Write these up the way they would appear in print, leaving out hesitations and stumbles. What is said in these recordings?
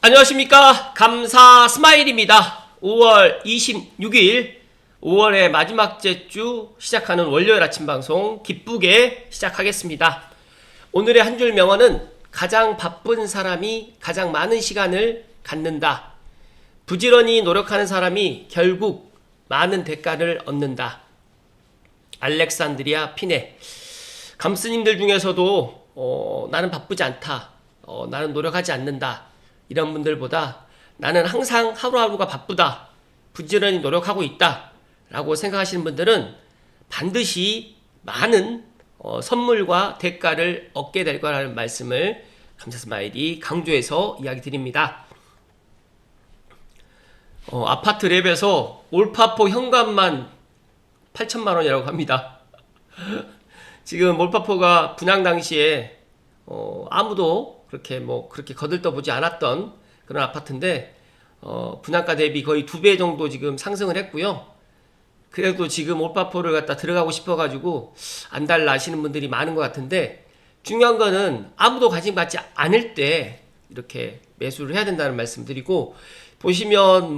안녕하십니까. 감사 스마일입니다. 5월 26일 5월의 마지막째 주 시작하는 월요일 아침 방송 기쁘게 시작하겠습니다. 오늘의 한 줄 명언은 가장 바쁜 사람이 가장 많은 시간을 갖는다. 부지런히 노력하는 사람이 결국 많은 대가를 얻는다. 알렉산드리아 피네. 감스님들 중에서도 나는 바쁘지 않다. 나는 노력하지 않는다. 이런 분들보다 나는 항상 하루하루가 바쁘다. 부지런히 노력하고 있다. 라고 생각하시는 분들은 반드시 많은 선물과 대가를 얻게 될 거라는 말씀을 감사 스마일이 강조해서 이야기 드립니다. 아파트 랩에서 올파포 현관만 8천만 원이라고 합니다. 지금 올파포가 분양 당시에 아무도 그렇게 거들떠보지 않았던 그런 아파트인데 분양가 대비 거의 2배 정도 지금 상승을 했고요. 그래도 지금 올파포를 갖다 들어가고 싶어가지고 안달나 하시는 분들이 많은 것 같은데, 중요한 거는 아무도 관심 갖지 않을 때 이렇게 매수를 해야 된다는 말씀 드리고, 보시면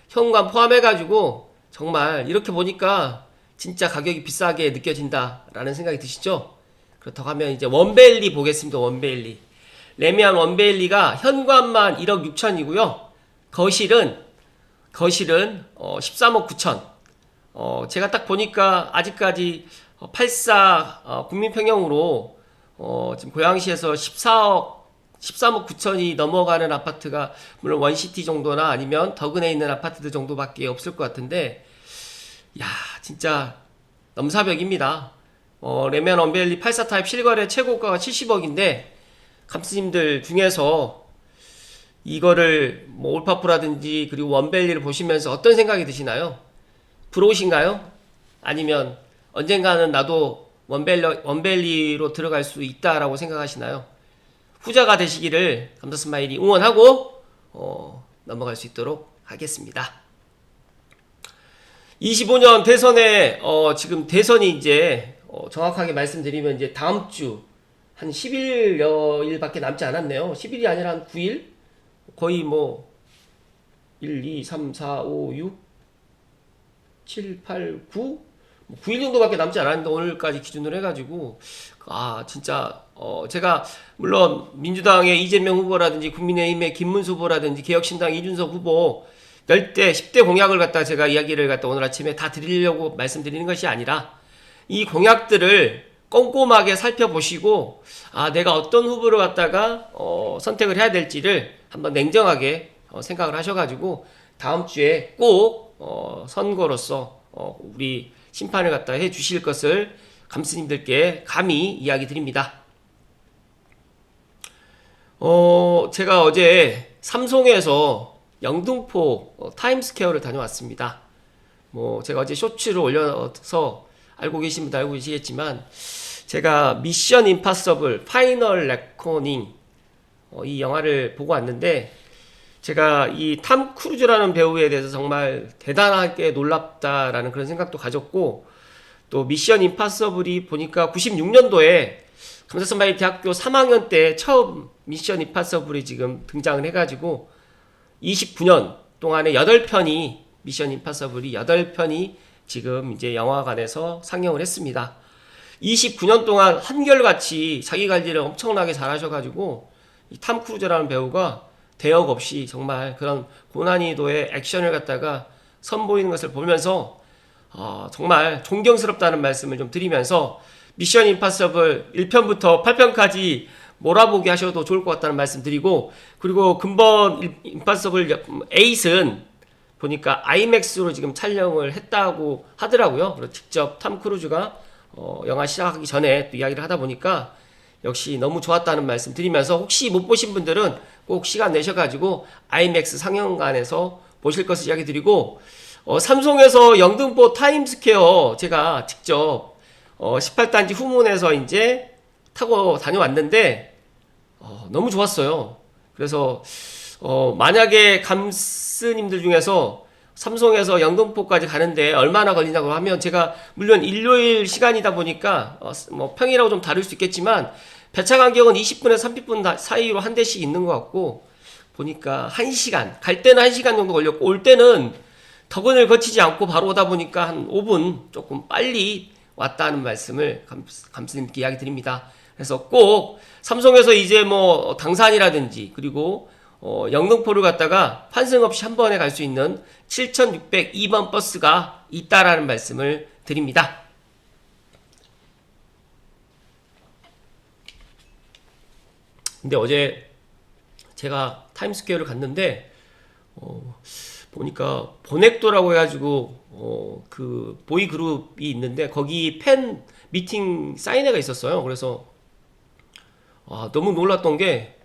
현관 포함해가지고 정말 이렇게 보니까 진짜 가격이 비싸게 느껴진다라는 생각이 드시죠? 그렇다고 하면 이제 원베일리 보겠습니다. 원베일리. 레미안 원베일리가 현관만 1억 6천이고요. 거실은 13억 9천. 제가 딱 보니까 아직까지 84 국민평형으로 지금 고양시에서 13억 9천이 넘어가는 아파트가 물론 원시티 정도나 아니면 덕은에 있는 아파트들 정도밖에 없을 것 같은데, 야 진짜 넘사벽입니다. 레미안 원베일리 84 타입 실거래 최고가가 70억인데 감스님들 중에서 이거를 올파포라든지 그리고 원베일리를 보시면서 어떤 생각이 드시나요? 부러우신가요? 아니면 언젠가는 나도 원베일리로 들어갈 수 있다라고 생각하시나요? 후자가 되시기를 감사 스마일이 응원하고 넘어갈 수 있도록 하겠습니다. 25년 대선에 지금 대선이 이제 정확하게 말씀드리면 이제 다음 주 한 10일여일밖에 남지 않았네요. 10일이 아니라 한 9일? 거의 1, 2, 3, 4, 5, 6, 7, 8, 9? 9일 정도밖에 남지 않았는데 오늘까지 기준으로 해가지고 진짜 제가 물론 민주당의 이재명 후보라든지 국민의힘의 김문수 후보라든지 개혁신당 이준석 후보 10대 10대 공약을 갖다 제가 이야기를 갖다 오늘 아침에 다 드리려고 말씀드리는 것이 아니라, 이 공약들을 꼼꼼하게 살펴보시고 내가 어떤 후보를 갖다가 선택을 해야 될지를 한번 냉정하게 생각을 하셔가지고 다음 주에 꼭 선거로서 우리 심판을 갖다 해 주실 것을 감스님들께 감히 이야기 드립니다. 제가 어제 삼송에서 영등포 타임스퀘어를 다녀왔습니다. 제가 어제 쇼츠를 올려서 알고 계신 분도 알고 계시겠지만, 제가 미션 임파서블 파이널 레코닝 이 영화를 보고 왔는데, 제가 이 탐 크루즈라는 배우에 대해서 정말 대단하게 놀랍다라는 그런 생각도 가졌고, 또 미션 임파서블이 보니까 96년도에 감사선바이 대학교 3학년 때 처음 미션 임파서블이 지금 등장을 해가지고 29년 동안에 8편이 미션 임파서블이 8편이 지금 이제 영화관에서 상영을 했습니다. 29년 동안 한결같이 자기 관리를 엄청나게 잘 하셔가지고 이 탐 크루즈라는 배우가 대역 없이 정말 그런 고난이도의 액션을 갖다가 선보이는 것을 보면서 정말 존경스럽다는 말씀을 좀 드리면서, 미션 임파서블 1편부터 8편까지 몰아보게 하셔도 좋을 것 같다는 말씀 드리고, 그리고 근본 임파서블 8은 보니까 아이맥스로 지금 촬영을 했다고 하더라고요. 그리고 직접 탐 크루즈가 영화 시작하기 전에 또 이야기를 하다 보니까 역시 너무 좋았다는 말씀 드리면서, 혹시 못 보신 분들은 꼭 시간 내셔가지고 아이맥스 상영관에서 보실 것을 이야기 드리고, 삼송에서 영등포 타임스퀘어 제가 직접 18단지 후문에서 이제 타고 다녀왔는데 너무 좋았어요. 그래서 만약에 감스님들 중에서 삼송에서 영등포까지 가는데 얼마나 걸리냐고 하면, 제가 물론 일요일 시간이다 보니까 평일하고 좀 다를 수 있겠지만 배차 간격은 20분에서 30분 사이로 한 대씩 있는 것 같고, 보니까 1시간, 갈 때는 1시간 정도 걸렸고 올 때는 덕은을 거치지 않고 바로 오다 보니까 한 5분 조금 빨리 왔다는 말씀을 감스님께 이야기 드립니다. 그래서 꼭 삼성에서 이제 뭐 당산이라든지 그리고 영등포를 갔다가 환승 없이 한 번에 갈 수 있는 7602번 버스가 있다라는 말씀을 드립니다. 근데 어제 제가 타임스퀘어를 갔는데 보니까 보넥도라고 해가지고 그 보이 그룹이 있는데 거기 팬 미팅 사인회가 있었어요. 그래서 너무 놀랐던 게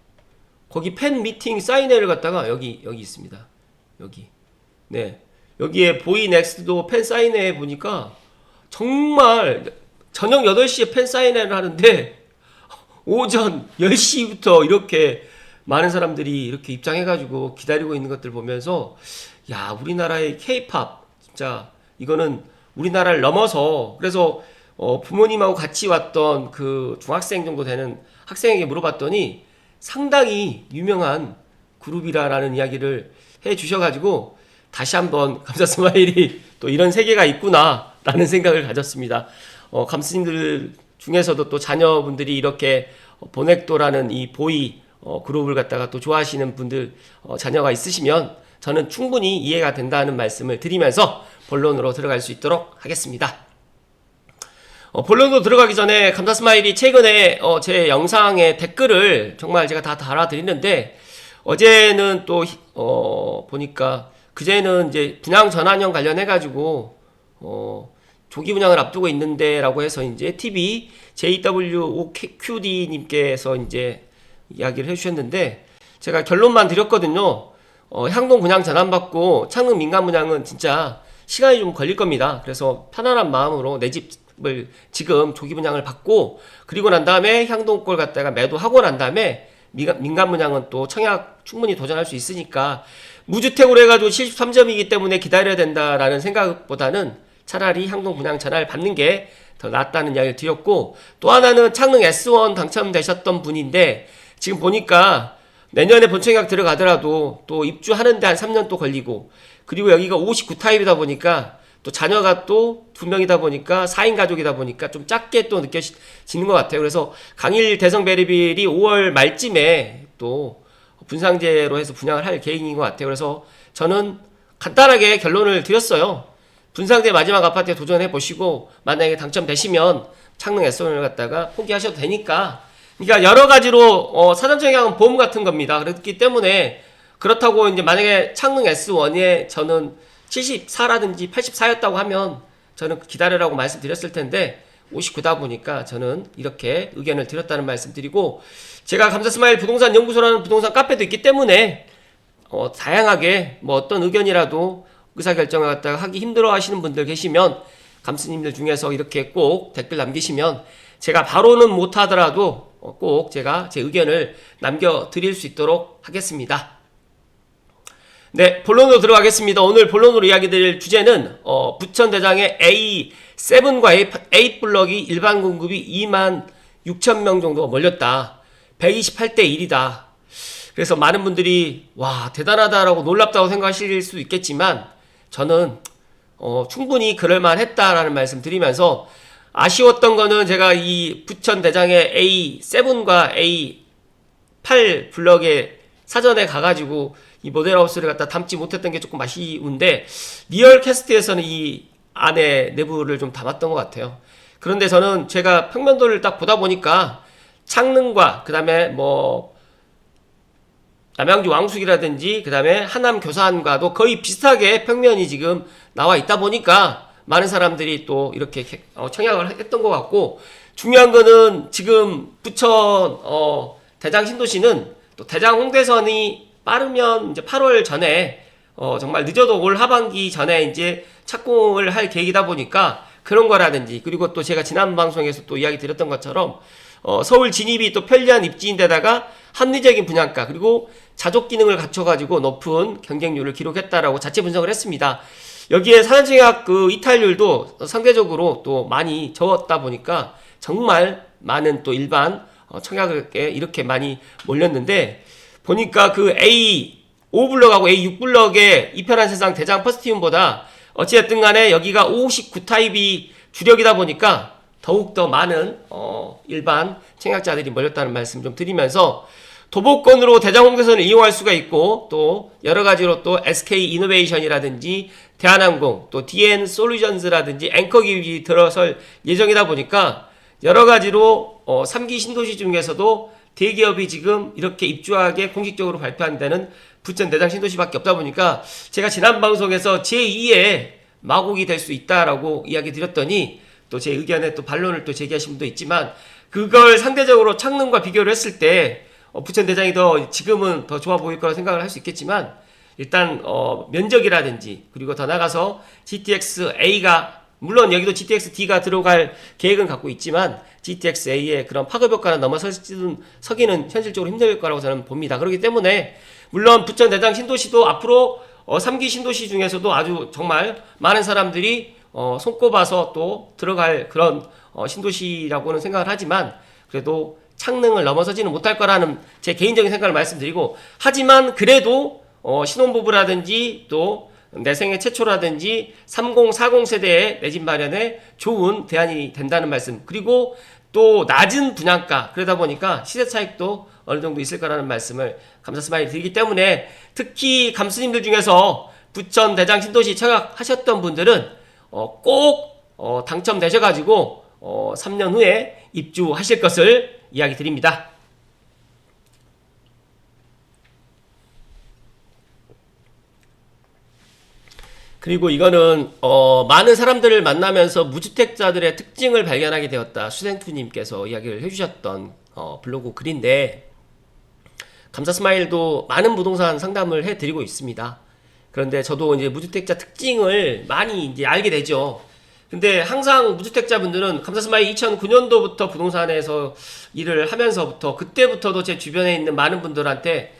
거기 팬 미팅 사인회를 갖다가 여기 있습니다. 여기 네 여기에 보이 넥스트도 팬 사인회 보니까 정말 저녁 8시에 팬 사인회를 하는데 오전 10시부터 이렇게 많은 사람들이 이렇게 입장해가지고 기다리고 있는 것들 보면서 야 우리나라의 K-팝 진짜 이거는 우리나라를 넘어서 그래서 부모님하고 같이 왔던 그 중학생 정도 되는 학생에게 물어봤더니 상당히 유명한 그룹이라는 이야기를 해 주셔가지고 다시 한번 감사 스마일이 또 이런 세계가 있구나라는 생각을 가졌습니다. 감스님들 중에서도 또 자녀분들이 이렇게 보넥도라는 이 보이 그룹을 갖다가 또 좋아하시는 분들 자녀가 있으시면 저는 충분히 이해가 된다는 말씀을 드리면서 본론으로 들어갈 수 있도록 하겠습니다. 본론으로 들어가기 전에 감사 스마일이 최근에 제 영상에 댓글을 정말 제가 다 달아드리는데 어제는 또 보니까 그제는 이제 분양 전환형 관련해가지고 조기 분양을 앞두고 있는데 라고 해서 이제 TV JWOQD님께서 이제 이야기를 해주셨는데 제가 결론만 드렸거든요. 향동 분양 전환받고 창릉 민간 분양은 진짜 시간이 좀 걸릴 겁니다. 그래서 편안한 마음으로 내 집을 지금 조기 분양을 받고 그리고 난 다음에 향동 걸 갖다가 매도하고 난 다음에 민간 분양은 또 청약 충분히 도전할 수 있으니까 무주택으로 해가지고 73점이기 때문에 기다려야 된다라는 생각보다는 차라리 향동 분양 전화를 받는 게 더 낫다는 이야기를 드렸고 또 하나는 창릉 S1 당첨되셨던 분인데 지금 보니까 내년에 본청약 들어가더라도 또 입주하는데 한 3년 또 걸리고 그리고 여기가 59타입이다 보니까 또 자녀가 또 2명이다 보니까 4인 가족이다 보니까 좀 작게 또 느껴지는 것 같아요. 그래서 강일 대성 베리빌이 5월 말쯤에 또 분상제로 해서 분양을 할 계획인 것 같아요. 그래서 저는 간단하게 결론을 드렸어요. 분상제 마지막 아파트에 도전해 보시고 만약에 당첨되시면 창릉 S1을 갖다가 포기하셔도 되니까 그러니까 여러 가지로 사전청약은 보험 같은 겁니다. 그렇기 때문에 그렇다고 이제 만약에 창릉 S1에 저는 74라든지 84였다고 하면 저는 기다려라고 말씀드렸을 텐데 59다 보니까 저는 이렇게 의견을 드렸다는 말씀 드리고 제가 감사스마일 부동산 연구소라는 부동산 카페도 있기 때문에 다양하게 뭐 어떤 의견이라도 의사결정을 갖다가 하기 힘들어 하시는 분들 계시면 감스님들 중에서 이렇게 꼭 댓글 남기시면 제가 바로는 못하더라도 꼭 제가 제 의견을 남겨드릴 수 있도록 하겠습니다. 네, 본론으로 들어가겠습니다. 오늘 본론으로 이야기 드릴 주제는 부천대장의 A7과 A8블럭이 일반 공급이 26,000명 정도가 몰렸다. 128대 1이다. 그래서 많은 분들이 와 대단하다라고 놀랍다고 생각하실 수 있겠지만 저는 충분히 그럴만했다라는 말씀 드리면서 아쉬웠던 거는 제가 이 부천대장의 A7과 A8 블럭에 사전에 가가지고 이 모델하우스를 갖다 담지 못했던 게 조금 아쉬운데 리얼 캐스트에서는 이 안에 내부를 좀 담았던 것 같아요. 그런데 저는 제가 평면도를 딱 보다 보니까 창릉과 그 다음에 뭐 남양주 왕숙이라든지 그 다음에 하남 교산과도 거의 비슷하게 평면이 지금 나와 있다 보니까 많은 사람들이 또 이렇게 청약을 했던 것 같고 중요한 거는 지금 부천 대장 신도시는 또 대장 홍대선이 빠르면 이제 8월 전에 정말 늦어도 올 하반기 전에 이제 착공을 할 계획이다 보니까 그런 거라든지 그리고 또 제가 지난 방송에서 또 이야기 드렸던 것처럼 서울 진입이 또 편리한 입지인데다가 합리적인 분양가 그리고 자족 기능을 갖춰가지고 높은 경쟁률을 기록했다라고 자체 분석을 했습니다. 여기에 사전청약 그 이탈률도 상대적으로 또 많이 적었다 보니까 정말 많은 또 일반 청약에 이렇게 많이 몰렸는데 보니까 그 A 5블럭하고 A 6블럭의 이 편한 세상 대장 퍼스티움보다 어찌됐든 간에 여기가 59타입이 주력이다 보니까 더욱더 많은 일반 청약자들이 몰렸다는 말씀 좀 드리면서 도보권으로 대장 홍대선을 이용할 수가 있고 또 여러 가지로 또 SK 이노베이션이라든지 대한항공 또 DN 솔루션즈라든지 앵커 기업이 들어설 예정이다 보니까 여러 가지로 3기 신도시 중에서도 대기업이 지금 이렇게 입주하게 공식적으로 발표한다는 부천 대장 신도시밖에 없다 보니까 제가 지난 방송에서 제2의 마곡이 될 수 있다라고 이야기 드렸더니 또 제 의견에 또 반론을 또 제기하신 분도 있지만 그걸 상대적으로 창릉과 비교를 했을 때 부천 대장이 더 지금은 더 좋아 보일 거라 생각을 할 수 있겠지만 일단 면적이라든지 그리고 더 나가서 GTX-A가 물론 여기도 GTX-D가 들어갈 계획은 갖고 있지만 GTX-A의 그런 파급 효과는 넘어서기는 현실적으로 힘들 거라고 저는 봅니다. 그렇기 때문에 물론 부천 대장 신도시도 앞으로 3기 신도시 중에서도 아주 정말 많은 사람들이 손꼽아서 또 들어갈 그런 신도시라고는 생각을 하지만 그래도 창릉을 넘어서지는 못할 거라는 제 개인적인 생각을 말씀드리고 하지만 그래도 신혼부부라든지 또 내 생애 최초라든지 30, 40 세대의 내 집 마련에 좋은 대안이 된다는 말씀 그리고 또 낮은 분양가 그러다 보니까 시세 차익도 어느 정도 있을 거라는 말씀을 감사 스마일 드리기 때문에 특히 감수님들 중에서 부천 대장 신도시 청약하셨던 분들은 꼭 당첨되셔가지고 3년 후에 입주하실 것을 이야기 드립니다. 그리고 이거는 많은 사람들을 만나면서 무주택자들의 특징을 발견하게 되었다. 수생투님께서 이야기를 해주셨던 블로그 글인데 감사 스마일도 많은 부동산 상담을 해드리고 있습니다. 그런데 저도 이제 무주택자 특징을 많이 이제 알게 되죠. 근데 항상 무주택자분들은 감사 스마일 2009년도부터 부동산에서 일을 하면서부터 그때부터도 제 주변에 있는 많은 분들한테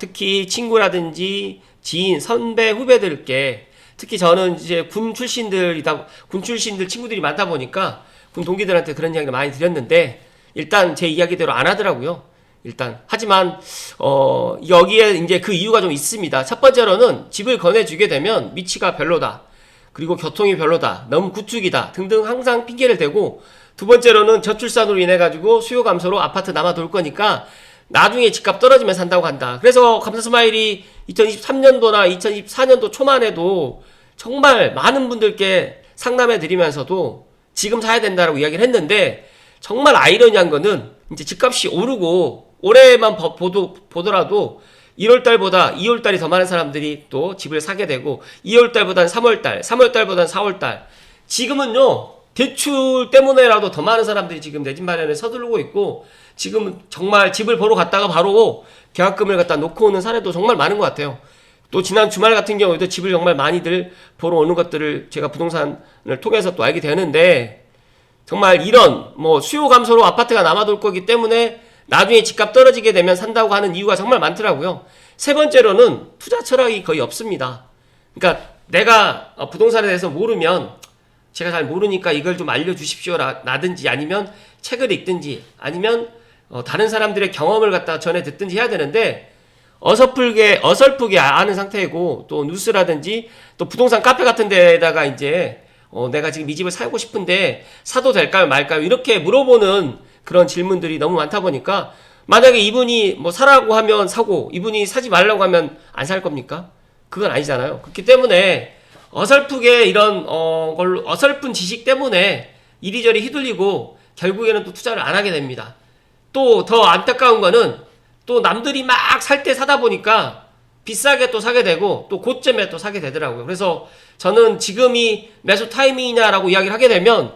특히 친구라든지 지인, 선배, 후배들께 특히 저는 이제 군 출신들 친구들이 많다 보니까 군 동기들한테 그런 이야기를 많이 드렸는데 일단 제 이야기대로 안 하더라고요. 일단 하지만 여기에 이제 그 이유가 좀 있습니다. 첫 번째로는 집을 권해주게 되면 위치가 별로다. 그리고 교통이 별로다. 너무 구축이다. 등등 항상 핑계를 대고 두 번째로는 저출산으로 인해 가지고 수요 감소로 아파트 남아돌 거니까 나중에 집값 떨어지면 산다고 한다. 그래서 감사 스마일이 2023년도나 2024년도 초만 해도 정말 많은 분들께 상담해 드리면서도 지금 사야 된다라고 이야기를 했는데 정말 아이러니한 거는 이제 집값이 오르고 올해만 보더라도 1월달보다 2월달이 더 많은 사람들이 또 집을 사게 되고 2월달보다는 3월달, 3월달보다는 4월달 지금은요 대출 때문에라도 더 많은 사람들이 지금 내 집 마련에 서두르고 있고 지금 정말 집을 보러 갔다가 바로 계약금을 갖다 놓고 오는 사례도 정말 많은 것 같아요. 또 지난 주말 같은 경우에도 집을 정말 많이들 보러 오는 것들을 제가 부동산을 통해서 또 알게 되는데 정말 이런 수요 감소로 아파트가 남아돌 거기 때문에 나중에 집값 떨어지게 되면 산다고 하는 이유가 정말 많더라고요. 세 번째로는 투자 철학이 거의 없습니다. 그러니까 내가 부동산에 대해서 모르면 제가 잘 모르니까 이걸 좀 알려주십시오 라든지 아니면 책을 읽든지 아니면 다른 사람들의 경험을 갖다 전해 듣든지 해야 되는데 어설프게 아는 상태이고 또 뉴스라든지 또 부동산 카페 같은 데다가 이제 내가 지금 이 집을 살고 싶은데 사도 될까요 말까요 이렇게 물어보는 그런 질문들이 너무 많다 보니까 만약에 이분이 사라고 하면 사고 이분이 사지 말라고 하면 안 살 겁니까? 그건 아니잖아요. 그렇기 때문에 어설프게 이런 걸로 어설픈 지식 때문에 이리저리 휘둘리고 결국에는 또 투자를 안 하게 됩니다. 또 더 안타까운 거는 또 남들이 막 살 때 사다 보니까 비싸게 또 사게 되고 또 고점에 또 사게 되더라고요. 그래서 저는 지금이 매수 타이밍이냐라고 이야기를 하게 되면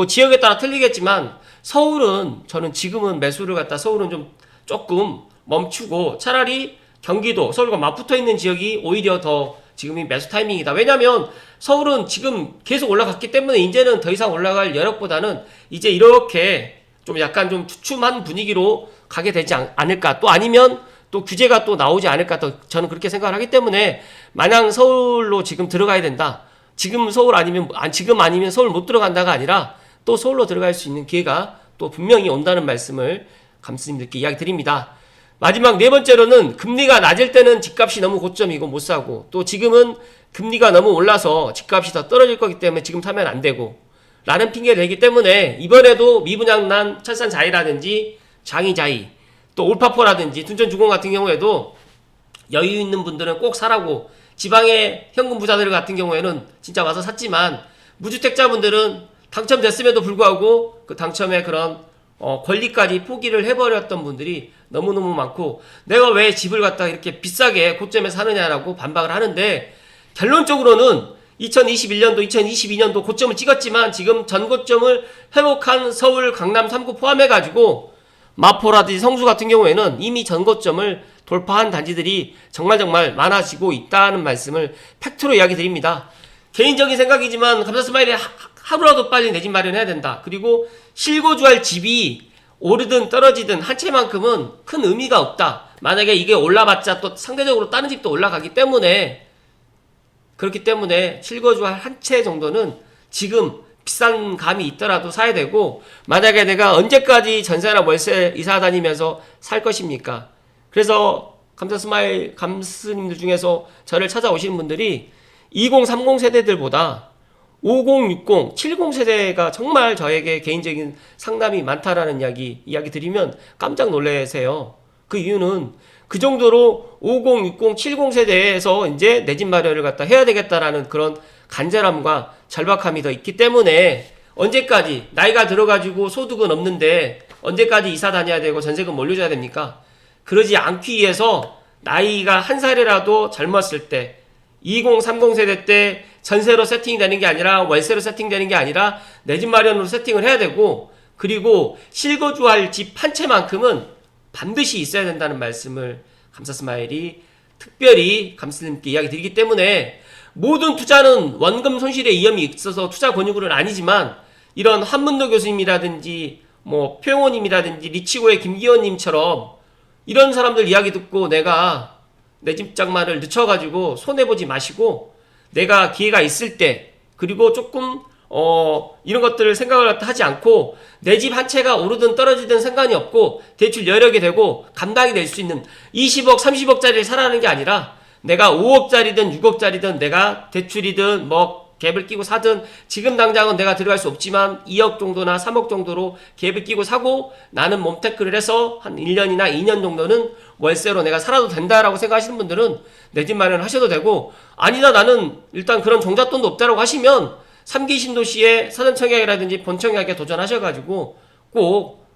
지역에 따라 틀리겠지만 서울은 저는 지금은 매수를 갖다 서울은 좀 조금 멈추고 차라리 경기도 서울과 맞붙어 있는 지역이 오히려 더 지금이 매수 타이밍이다. 왜냐면 서울은 지금 계속 올라갔기 때문에 이제는 더 이상 올라갈 여력보다는 이제 이렇게 좀 약간 좀 주춤한 분위기로 가게 되지 않을까. 또 아니면 또 규제가 또 나오지 않을까. 또 저는 그렇게 생각을 하기 때문에 마냥 서울로 지금 들어가야 된다. 지금 아니면 서울 못 들어간다가 아니라 또 서울로 들어갈 수 있는 기회가 또 분명히 온다는 말씀을 감스님들께 이야기 드립니다. 마지막 네 번째로는 금리가 낮을 때는 집값이 너무 고점이고 못 사고, 또 지금은 금리가 너무 올라서 집값이 더 떨어질 거기 때문에 지금 사면 안 되고 라는 핑계를 대기 때문에 이번에도 미분양난 철산자이라든지 장이자이, 또 올파포라든지 둔전주공 같은 경우에도 여유 있는 분들은 꼭 사라고, 지방의 현금 부자들 같은 경우에는 진짜 와서 샀지만 무주택자분들은 당첨됐음에도 불구하고 그 당첨의 그런 권리까지 포기를 해버렸던 분들이 너무너무 많고, 내가 왜 집을 갖다 이렇게 비싸게 고점에 사느냐라고 반박을 하는데, 결론적으로는 2021년도, 2022년도 고점을 찍었지만 지금 전고점을 회복한 서울, 강남 3구 포함해가지고 마포라든지 성수 같은 경우에는 이미 전고점을 돌파한 단지들이 정말 많아지고 있다는 말씀을 팩트로 이야기 드립니다. 개인적인 생각이지만 감사스마일이 하루라도 빨리 내 집 마련해야 된다. 그리고 실거주할 집이 오르든 떨어지든 한 채만큼은 큰 의미가 없다. 만약에 이게 올라봤자 또 상대적으로 다른 집도 올라가기 때문에, 그렇기 때문에 실거주할 한 채 정도는 지금 비싼 감이 있더라도 사야 되고, 만약에 내가 언제까지 전세나 월세 이사 다니면서 살 것입니까? 그래서 감사스마일 감스님들 중에서 저를 찾아오시는 분들이 20, 30 세대들보다 50, 60, 70 세대가 정말 저에게 개인적인 상담이 많다라는 이야기 드리면 깜짝 놀라세요. 그 이유는 그 정도로 50, 60, 70 세대에서 이제 내 집 마련을 갖다 해야 되겠다라는 그런 간절함과 절박함이 더 있기 때문에, 언제까지 나이가 들어가지고 소득은 없는데 언제까지 이사 다녀야 되고 전세금 올려줘야 됩니까? 그러지 않기 위해서 나이가 한 살이라도 젊었을 때, 20, 30 세대 때 전세로 세팅이 되는 게 아니라 월세로 세팅되는 게 아니라 내 집 마련으로 세팅을 해야 되고, 그리고 실거주할 집 한 채만큼은 반드시 있어야 된다는 말씀을 감사스마일이 특별히 감스님께 이야기 드리기 때문에, 모든 투자는 원금 손실의 위험이 있어서 투자 권유글은 아니지만, 이런 한문도 교수님이라든지 뭐 표영호님이라든지 리치고의 김기현님처럼 이런 사람들 이야기 듣고 내가 내 집 장만을 늦춰가지고 손해보지 마시고, 내가 기회가 있을 때, 그리고 조금 이런 것들을 생각을 하지 않고 내 집 한 채가 오르든 떨어지든 상관이 없고 대출 여력이 되고 감당이 될 수 있는 20억, 30억짜리를 사라는 게 아니라, 내가 5억짜리든 6억짜리든 내가 대출이든 뭐 갭을 끼고 사든, 지금 당장은 내가 들어갈 수 없지만 2억 정도나 3억 정도로 갭을 끼고 사고, 나는 몸테크를 해서 한 1년이나 2년 정도는 월세로 내가 살아도 된다라고 생각하시는 분들은 내 집 마련 하셔도 되고, 아니다 나는 일단 그런 종잣돈도 없다라고 하시면 3기 신도시의 사전청약이라든지 본청약에 도전하셔가지고 꼭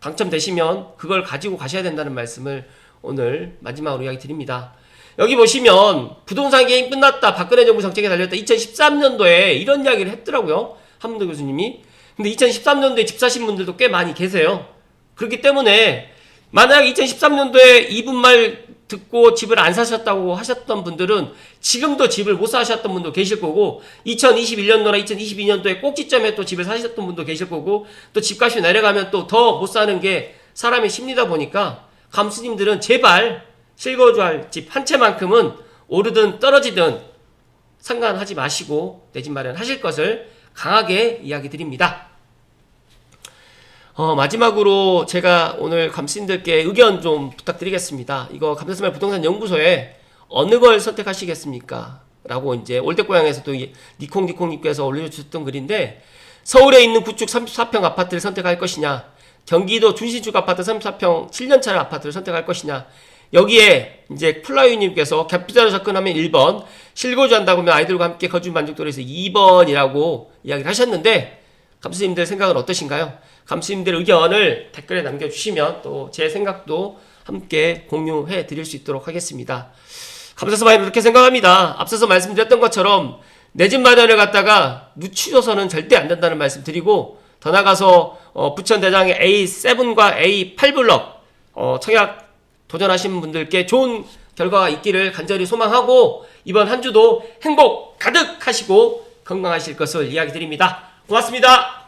당첨되시면 그걸 가지고 가셔야 된다는 말씀을 오늘 마지막으로 이야기 드립니다. 여기 보시면 부동산 게임 끝났다, 박근혜 정부 정책에 달렸다, 2013년도에 이런 이야기를 했더라고요, 한문도 교수님이. 근데 2013년도에 집 사신 분들도 꽤 많이 계세요. 그렇기 때문에 만약 2013년도에 이분 말 듣고 집을 안 사셨다고 하셨던 분들은 지금도 집을 못 사셨던 분도 계실 거고, 2021년도나 2022년도에 꼭지점에 또 집을 사셨던 분도 계실 거고, 또 집값이 내려가면 또 더 못 사는 게 사람의 심리다 보니까, 감수님들은 제발 실거주할 집 한 채만큼은 오르든 떨어지든 상관하지 마시고 내 집 마련하실 것을 강하게 이야기 드립니다. 마지막으로 제가 오늘 감수님들께 의견 좀 부탁드리겠습니다. 이거 감사스마일 부동산 연구소에 어느 걸 선택하시겠습니까? 라고 이제 올댓고향에서도 니콩니콩님께서 올려주셨던 글인데, 서울에 있는 구축 34평 아파트를 선택할 것이냐, 경기도 중심축 아파트 34평 7년차를 아파트를 선택할 것이냐, 여기에 이제 플라이님께서 갭투자로 접근하면 1번, 실거주한다고 하면 아이들과 함께 거주 만족도로 해서 2번이라고 이야기를 하셨는데, 감수님들 생각은 어떠신가요? 감수님들 의견을 댓글에 남겨주시면 또 제 생각도 함께 공유해 드릴 수 있도록 하겠습니다. 감사스마일 이렇게 생각합니다. 앞서서 말씀드렸던 것처럼 내 집 마련을 갖다가 늦추어서는 절대 안 된다는 말씀 드리고, 더 나가서 부천 대장의 A7과 A8블럭 청약 도전하시는 분들께 좋은 결과가 있기를 간절히 소망하고, 이번 한 주도 행복 가득하시고 건강하실 것을 이야기 드립니다. 고맙습니다.